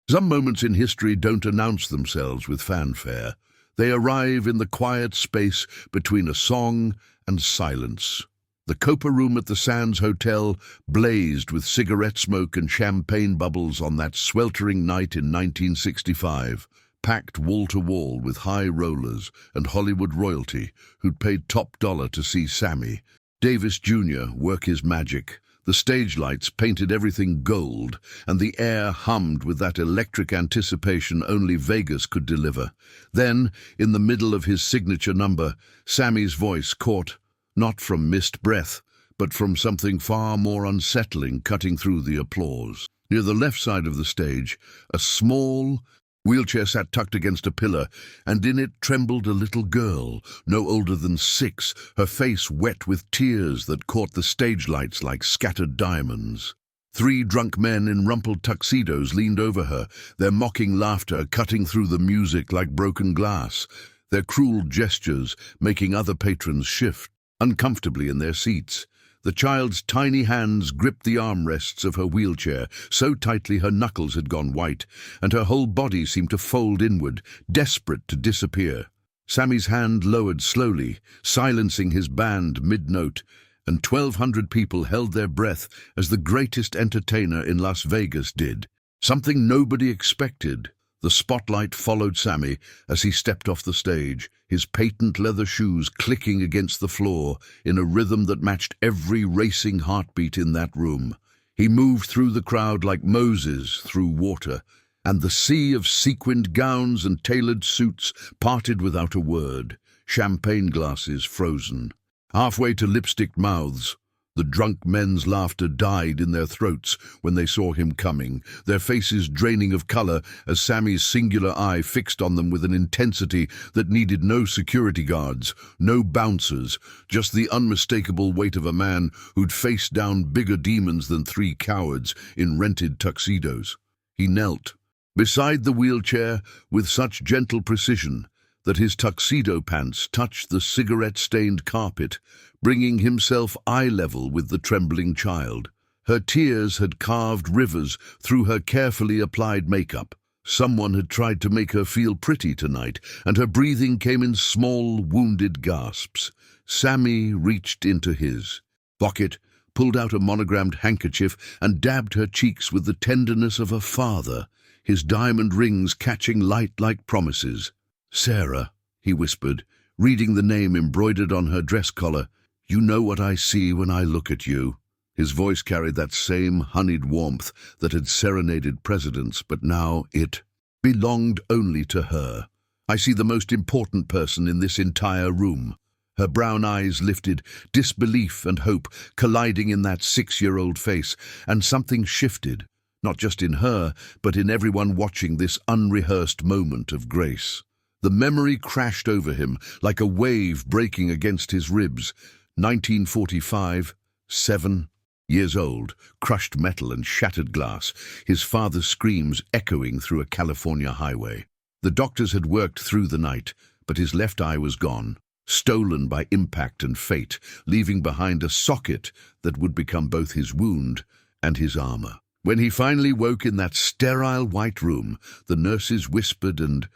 Some moments in history don't announce themselves with fanfare. They arrive in the quiet space between a song and silence. The Copa Room at the Sands Hotel blazed with cigarette smoke and champagne bubbles on that sweltering night in 1965, packed wall to wall with high rollers and Hollywood royalty who'd paid top dollar to see Sammy Davis Jr. work his magic. The stage lights painted everything gold, and the air hummed with that electric anticipation only Vegas could deliver. Then, in the middle of his signature number, Sammy's voice caught, not from missed breath, but from something far more unsettling cutting through the applause. Near the left side of the stage, a small wheelchair sat tucked against a pillar, and in it trembled a little girl, no older than 6, her face wet with tears that caught the stage lights like scattered diamonds. 3 drunk men in rumpled tuxedos leaned over her, their mocking laughter cutting through the music like broken glass, their cruel gestures making other patrons shift uncomfortably in their seats. The child's tiny hands gripped the armrests of her wheelchair so tightly her knuckles had gone white, and her whole body seemed to fold inward, desperate to disappear. Sammy's hand lowered slowly, silencing his band mid-note, and 1,200 people held their breath as the greatest entertainer in Las Vegas did. Something nobody expected. The spotlight followed Sammy as he stepped off the stage, his patent leather shoes clicking against the floor in a rhythm that matched every racing heartbeat in that room. He moved through the crowd like Moses through water, and the sea of sequined gowns and tailored suits parted without a word, champagne glasses frozen. Halfway to lipsticked mouths, the drunk men's laughter died in their throats when they saw him coming, their faces draining of color as Sammy's singular eye fixed on them with an intensity that needed no security guards, no bouncers, just the unmistakable weight of a man who'd faced down bigger demons than 3 cowards in rented tuxedos. He knelt beside the wheelchair with such gentle precision that his tuxedo pants touched the cigarette-stained carpet, bringing himself eye-level with the trembling child. Her tears had carved rivers through her carefully applied makeup. Someone had tried to make her feel pretty tonight, and her breathing came in small, wounded gasps. Sammy reached into his pocket, pulled out a monogrammed handkerchief, and dabbed her cheeks with the tenderness of a father, his diamond rings catching light like promises. "Sarah," he whispered, reading the name embroidered on her dress collar. "You know what I see when I look at you." His voice carried that same honeyed warmth that had serenaded presidents, but now it belonged only to her. "I see the most important person in this entire room." Her brown eyes lifted, disbelief and hope colliding in that 6-year-old face, and something shifted, not just in her, but in everyone watching this unrehearsed moment of grace. The memory crashed over him like a wave breaking against his ribs. 1945, 7 years old, crushed metal and shattered glass, his father's screams echoing through a California highway. The doctors had worked through the night, but his left eye was gone, stolen by impact and fate, leaving behind a socket that would become both his wound and his armor. When he finally woke in that sterile white room, the nurses whispered and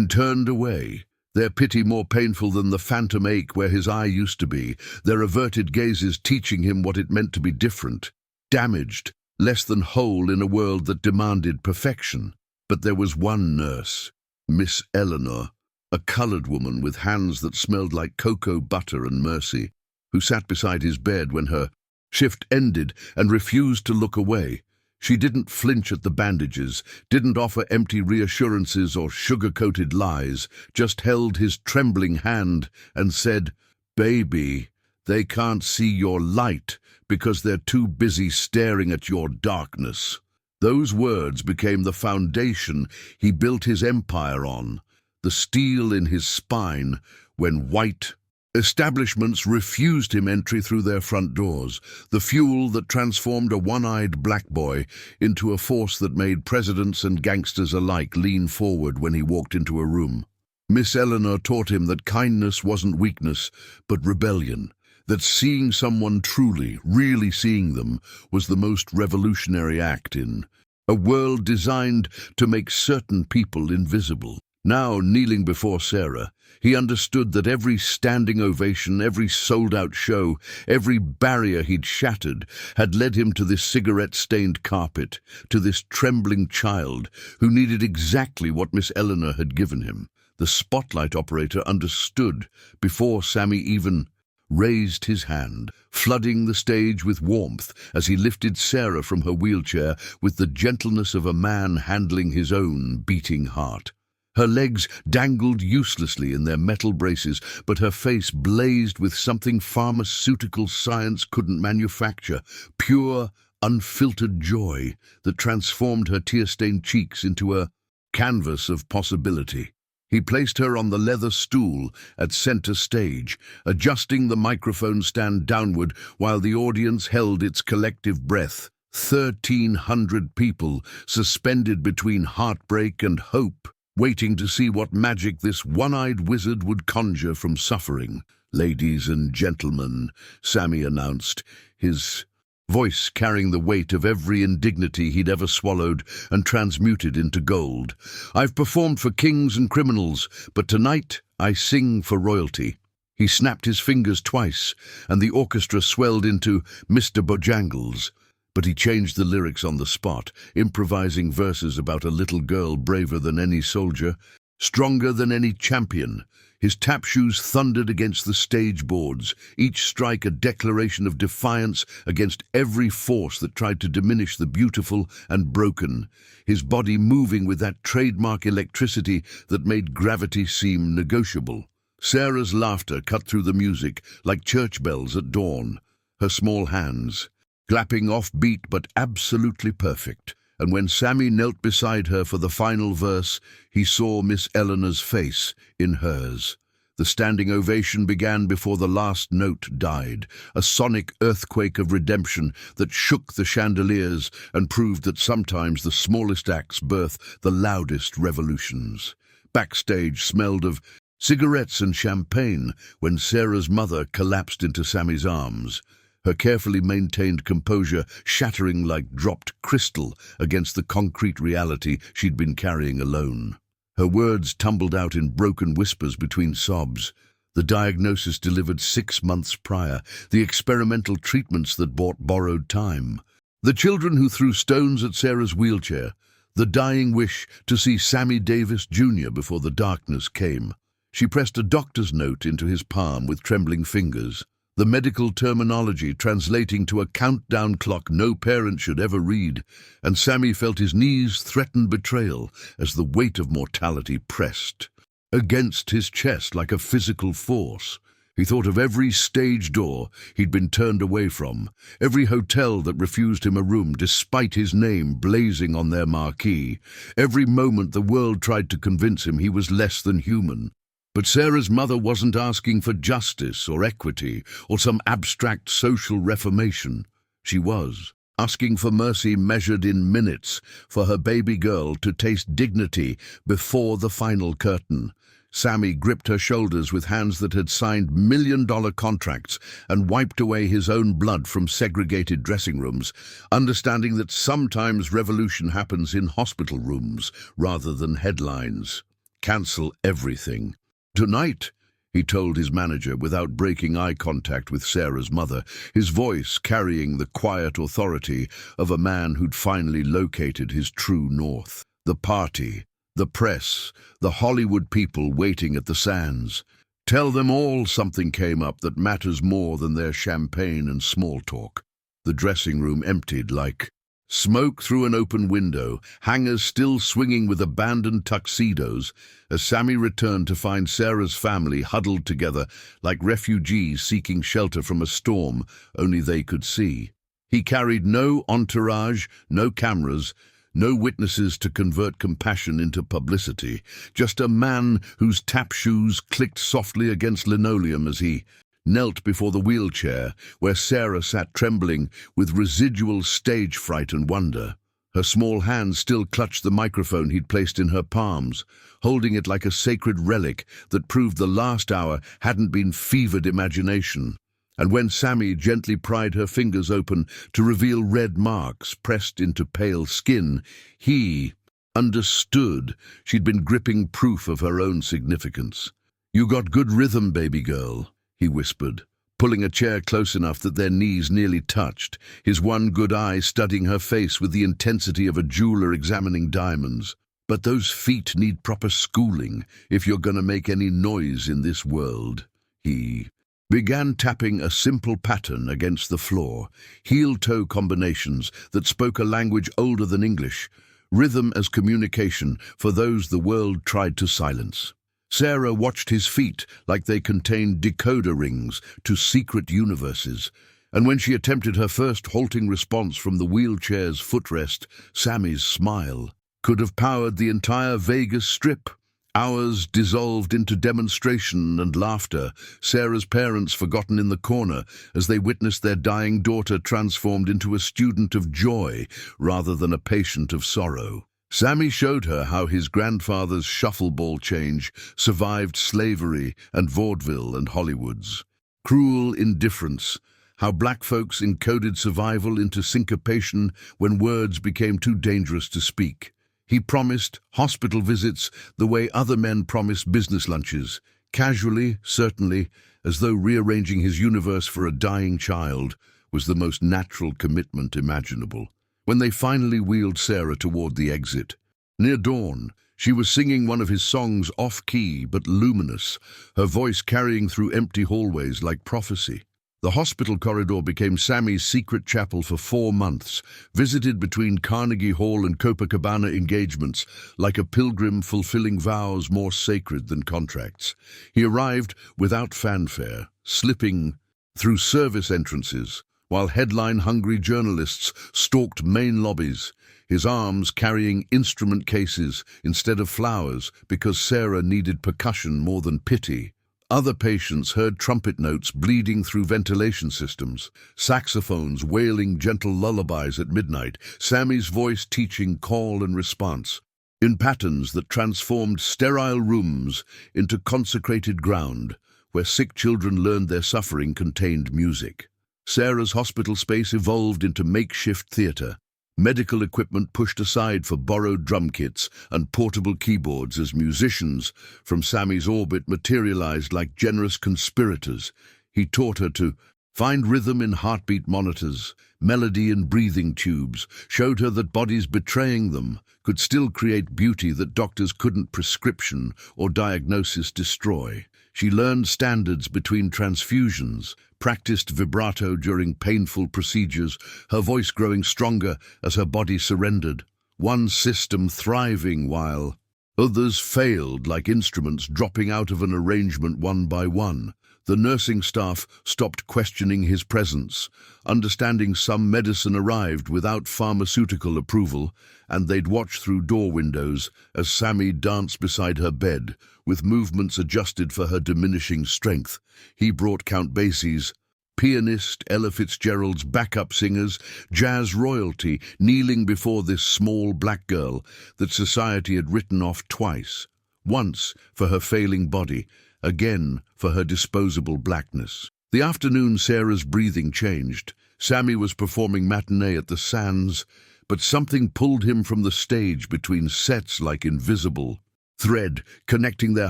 turned away, their pity more painful than the phantom ache where his eye used to be, their averted gazes teaching him what it meant to be different, damaged, less than whole in a world that demanded perfection. But there was one nurse, Miss Eleanor, a colored woman with hands that smelled like cocoa butter and mercy, who sat beside his bed when her shift ended and refused to look away. She didn't flinch at the bandages, didn't offer empty reassurances or sugar-coated lies, just held his trembling hand and said, "Baby, they can't see your light because they're too busy staring at your darkness." Those words became the foundation he built his empire on, the steel in his spine when white establishments refused him entry through their front doors, the fuel that transformed a one-eyed black boy into a force that made presidents and gangsters alike lean forward when he walked into a room. Miss Eleanor taught him that kindness wasn't weakness, but rebellion, that seeing someone truly, really seeing them, was the most revolutionary act in a world designed to make certain people invisible. Now, kneeling before Sarah, he understood that every standing ovation, every sold-out show, every barrier he'd shattered had led him to this cigarette-stained carpet, to this trembling child who needed exactly what Miss Eleanor had given him. The spotlight operator understood before Sammy even raised his hand, flooding the stage with warmth as he lifted Sarah from her wheelchair with the gentleness of a man handling his own beating heart. Her legs dangled uselessly in their metal braces, but her face blazed with something pharmaceutical science couldn't manufacture, pure, unfiltered joy that transformed her tear-stained cheeks into a canvas of possibility. He placed her on the leather stool at center stage, adjusting the microphone stand downward while the audience held its collective breath. 1,300 people suspended between heartbreak and hope, waiting to see what magic this one-eyed wizard would conjure from suffering. "Ladies and gentlemen," Sammy announced, his voice carrying the weight of every indignity he'd ever swallowed and transmuted into gold. "I've performed for kings and criminals, but tonight I sing for royalty." He snapped his fingers twice, and the orchestra swelled into Mr. Bojangles. But he changed the lyrics on the spot, improvising verses about a little girl braver than any soldier, stronger than any champion. His tap shoes thundered against the stage boards, each strike a declaration of defiance against every force that tried to diminish the beautiful and broken, his body moving with that trademark electricity that made gravity seem negotiable. Sarah's laughter cut through the music like church bells at dawn, her small hands clapping off-beat but absolutely perfect. And when Sammy knelt beside her for the final verse, he saw Miss Eleanor's face in hers. The standing ovation began before the last note died, a sonic earthquake of redemption that shook the chandeliers and proved that sometimes the smallest acts birth the loudest revolutions. Backstage smelled of cigarettes and champagne when Sarah's mother collapsed into Sammy's arms, her carefully maintained composure shattering like dropped crystal against the concrete reality she'd been carrying alone. Her words tumbled out in broken whispers between sobs. The diagnosis delivered 6 months prior, the experimental treatments that bought borrowed time. The children who threw stones at Sarah's wheelchair, the dying wish to see Sammy Davis Jr. before the darkness came. She pressed a doctor's note into his palm with trembling fingers, the medical terminology translating to a countdown clock no parent should ever read, and Sammy felt his knees threaten betrayal as the weight of mortality pressed against his chest like a physical force. He thought of every stage door he'd been turned away from, every hotel that refused him a room despite his name blazing on their marquee, every moment the world tried to convince him he was less than human. But Sarah's mother wasn't asking for justice or equity or some abstract social reformation. She was asking for mercy measured in minutes, for her baby girl to taste dignity before the final curtain. Sammy gripped her shoulders with hands that had signed million-dollar contracts and wiped away his own blood from segregated dressing rooms, understanding that sometimes revolution happens in hospital rooms rather than headlines. Cancel everything. "Tonight," he told his manager without breaking eye contact with Sarah's mother, his voice carrying the quiet authority of a man who'd finally located his true north. The party, the press, the Hollywood people waiting at the sands. Tell them all something came up that matters more than their champagne and small talk. The dressing room emptied like smoke through an open window, hangers still swinging with abandoned tuxedos, as Sammy returned to find Sarah's family huddled together like refugees seeking shelter from a storm only they could see. He carried no entourage, no cameras, no witnesses to convert compassion into publicity, just a man whose tap shoes clicked softly against linoleum as he knelt before the wheelchair where Sarah sat trembling with residual stage fright and wonder. Her small hands still clutched the microphone he'd placed in her palms, holding it like a sacred relic that proved the last hour hadn't been fevered imagination. And when Sammy gently pried her fingers open to reveal red marks pressed into pale skin, he understood she'd been gripping proof of her own significance. "You got good rhythm, baby girl," he whispered, pulling a chair close enough that their knees nearly touched, his one good eye studying her face with the intensity of a jeweler examining diamonds. "But those feet need proper schooling if you're gonna make any noise in this world." He began tapping a simple pattern against the floor, heel-toe combinations that spoke a language older than English, rhythm as communication for those the world tried to silence. Sarah watched his feet like they contained decoder rings to secret universes, and when she attempted her first halting response from the wheelchair's footrest, Sammy's smile could have powered the entire Vegas Strip. Hours dissolved into demonstration and laughter, Sarah's parents forgotten in the corner as they witnessed their dying daughter transformed into a student of joy rather than a patient of sorrow. Sammy showed her how his grandfather's shuffleball change survived slavery and vaudeville and Hollywood's cruel indifference, how black folks encoded survival into syncopation when words became too dangerous to speak. He promised hospital visits the way other men promise business lunches, casually, certainly, as though rearranging his universe for a dying child was the most natural commitment imaginable. When they finally wheeled Sarah toward the exit, near dawn, she was singing one of his songs off-key but luminous, her voice carrying through empty hallways like prophecy. The hospital corridor became Sammy's secret chapel for 4 months, visited between Carnegie Hall and Copacabana engagements, like a pilgrim fulfilling vows more sacred than contracts. He arrived without fanfare, slipping through service entrances, while headline-hungry journalists stalked main lobbies, his arms carrying instrument cases instead of flowers because Sarah needed percussion more than pity. Other patients heard trumpet notes bleeding through ventilation systems, saxophones wailing gentle lullabies at midnight, Sammy's voice teaching call and response, in patterns that transformed sterile rooms into consecrated ground, where sick children learned their suffering contained music. Sarah's hospital space evolved into makeshift theater, medical equipment pushed aside for borrowed drum kits and portable keyboards as musicians from Sammy's orbit materialized like generous conspirators. He taught her to find rhythm in heartbeat monitors, melody in breathing tubes, showed her that bodies betraying them could still create beauty that doctors couldn't prescription or diagnosis destroy. She learned standards between transfusions, practiced vibrato during painful procedures, her voice growing stronger as her body surrendered, one system thriving while others failed like instruments dropping out of an arrangement one by one. The nursing staff stopped questioning his presence, understanding some medicine arrived without pharmaceutical approval, and they'd watch through door windows as Sammy danced beside her bed, with movements adjusted for her diminishing strength. He brought Count Basie's pianist, Ella Fitzgerald's backup singers, jazz royalty, kneeling before this small black girl that society had written off twice, once for her failing body, again for her disposable blackness. The afternoon Sarah's breathing changed. Sammy was performing matinee at the Sands, but something pulled him from the stage between sets like invisible thread connecting their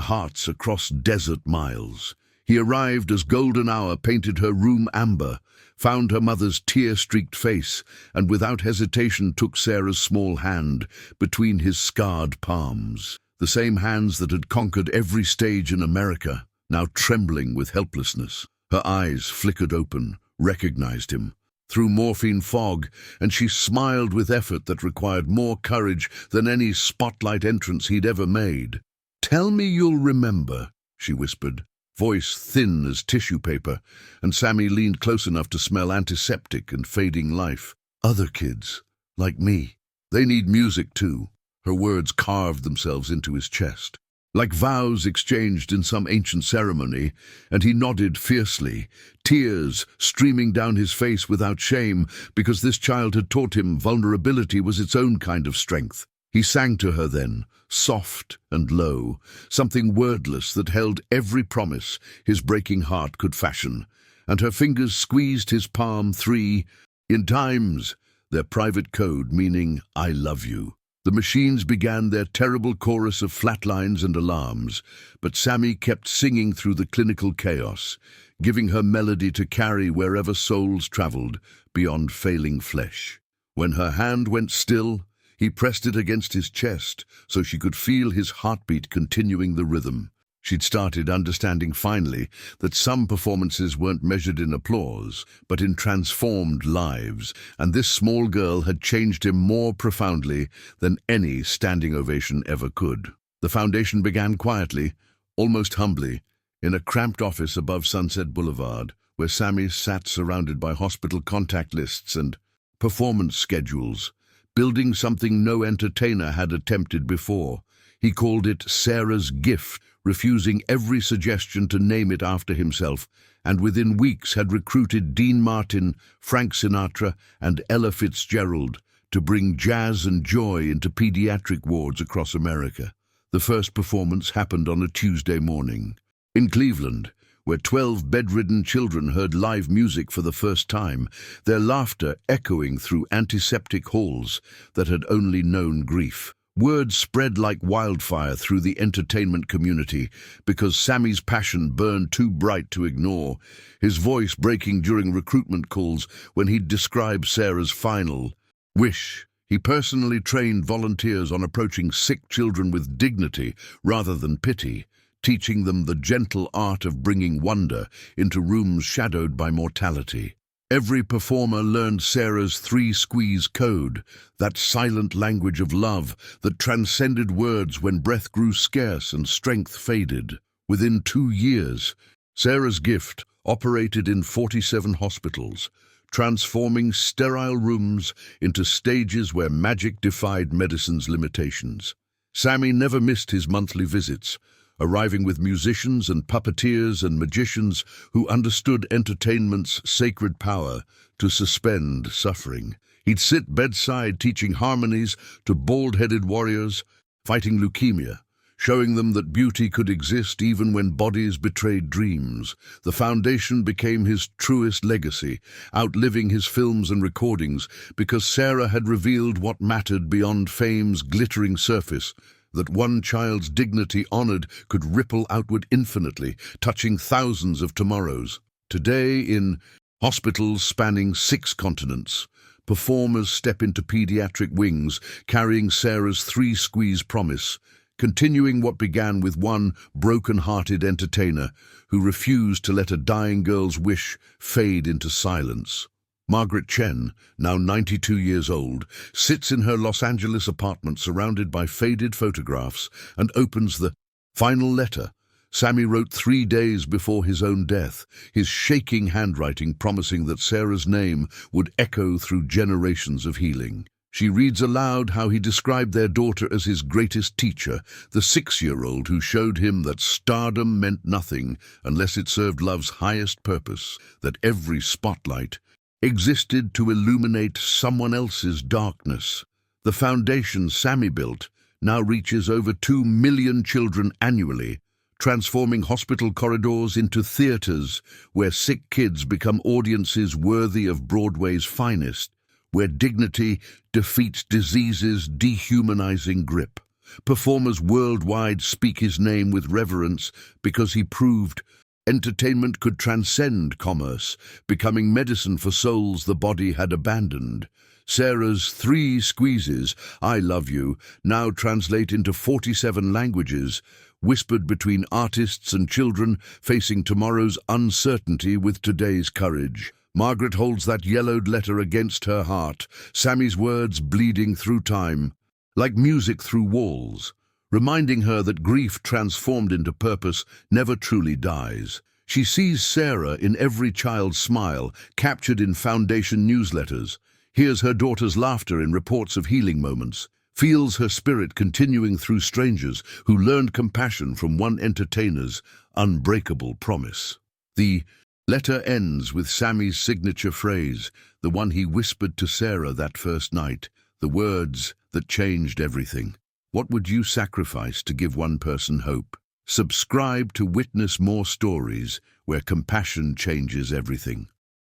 hearts across desert miles. He arrived as golden hour painted her room amber, found her mother's tear-streaked face, and without hesitation took Sarah's small hand between his scarred palms. The same hands that had conquered every stage in America, now trembling with helplessness. Her eyes flickered open, recognized him through morphine fog, and she smiled with effort that required more courage than any spotlight entrance he'd ever made. "Tell me you'll remember," she whispered, voice thin as tissue paper, and Sammy leaned close enough to smell antiseptic and fading life. "Other kids, like me, they need music too." Her words carved themselves into his chest, like vows exchanged in some ancient ceremony, and he nodded fiercely, tears streaming down his face without shame, because this child had taught him vulnerability was its own kind of strength. He sang to her then, soft and low, something wordless that held every promise his breaking heart could fashion, and her fingers squeezed his palm 3 in times, their private code meaning "I love you." The machines began their terrible chorus of flatlines and alarms, but Sammy kept singing through the clinical chaos, giving her melody to carry wherever souls traveled beyond failing flesh. When her hand went still, he pressed it against his chest so she could feel his heartbeat continuing the rhythm. She'd started understanding finally that some performances weren't measured in applause, but in transformed lives, and this small girl had changed him more profoundly than any standing ovation ever could. The foundation began quietly, almost humbly, in a cramped office above Sunset Boulevard, where Sammy sat surrounded by hospital contact lists and performance schedules, building something no entertainer had attempted before. He called it Sarah's Gift, refusing every suggestion to name it after himself, and within weeks had recruited Dean Martin, Frank Sinatra, and Ella Fitzgerald to bring jazz and joy into pediatric wards across America. The first performance happened on a Tuesday morning. In Cleveland, where 12 bedridden children heard live music for the first time, their laughter echoing through antiseptic halls that had only known grief. Word spread like wildfire through the entertainment community because Sammy's passion burned too bright to ignore, his voice breaking during recruitment calls when he'd describe Sarah's final wish. He personally trained volunteers on approaching sick children with dignity rather than pity, teaching them the gentle art of bringing wonder into rooms shadowed by mortality. Every performer learned Sarah's 3-squeeze code, that silent language of love that transcended words when breath grew scarce and strength faded. Within 2 years, Sarah's Gift operated in 47 hospitals, transforming sterile rooms into stages where magic defied medicine's limitations. Sammy never missed his monthly visits, arriving with musicians and puppeteers and magicians who understood entertainment's sacred power to suspend suffering. He'd sit bedside teaching harmonies to bald-headed warriors fighting leukemia, showing them that beauty could exist even when bodies betrayed dreams. The foundation became his truest legacy, outliving his films and recordings, because Sarah had revealed what mattered beyond fame's glittering surface, that one child's dignity honored could ripple outward infinitely, touching thousands of tomorrows. Today, in hospitals spanning 6 continents, performers step into pediatric wings, carrying Sarah's 3-squeeze promise, continuing what began with one broken-hearted entertainer who refused to let a dying girl's wish fade into silence. Margaret Chen, now 92 years old, sits in her Los Angeles apartment surrounded by faded photographs and opens the final letter Sammy wrote 3 days before his own death, his shaking handwriting promising that Sarah's name would echo through generations of healing. She reads aloud how he described their daughter as his greatest teacher, the 6-year-old who showed him that stardom meant nothing unless it served love's highest purpose, that every spotlight existed to illuminate someone else's darkness. The foundation Sammy built now reaches over 2 million children annually, transforming hospital corridors into theaters where sick kids become audiences worthy of Broadway's finest, where dignity defeats disease's dehumanizing grip. Performers worldwide speak his name with reverence because he proved entertainment could transcend commerce, becoming medicine for souls the body had abandoned. Sarah's 3 squeezes, "I love you," now translate into 47 languages, whispered between artists and children facing tomorrow's uncertainty with today's courage. Margaret holds that yellowed letter against her heart, Sammy's words bleeding through time, like music through walls, reminding her that grief transformed into purpose never truly dies. She sees Sarah in every child's smile, captured in foundation newsletters, hears her daughter's laughter in reports of healing moments, feels her spirit continuing through strangers who learned compassion from one entertainer's unbreakable promise. The letter ends with Sammy's signature phrase, the one he whispered to Sarah that first night, the words that changed everything. What would you sacrifice to give one person hope? Subscribe to witness more stories where compassion changes everything.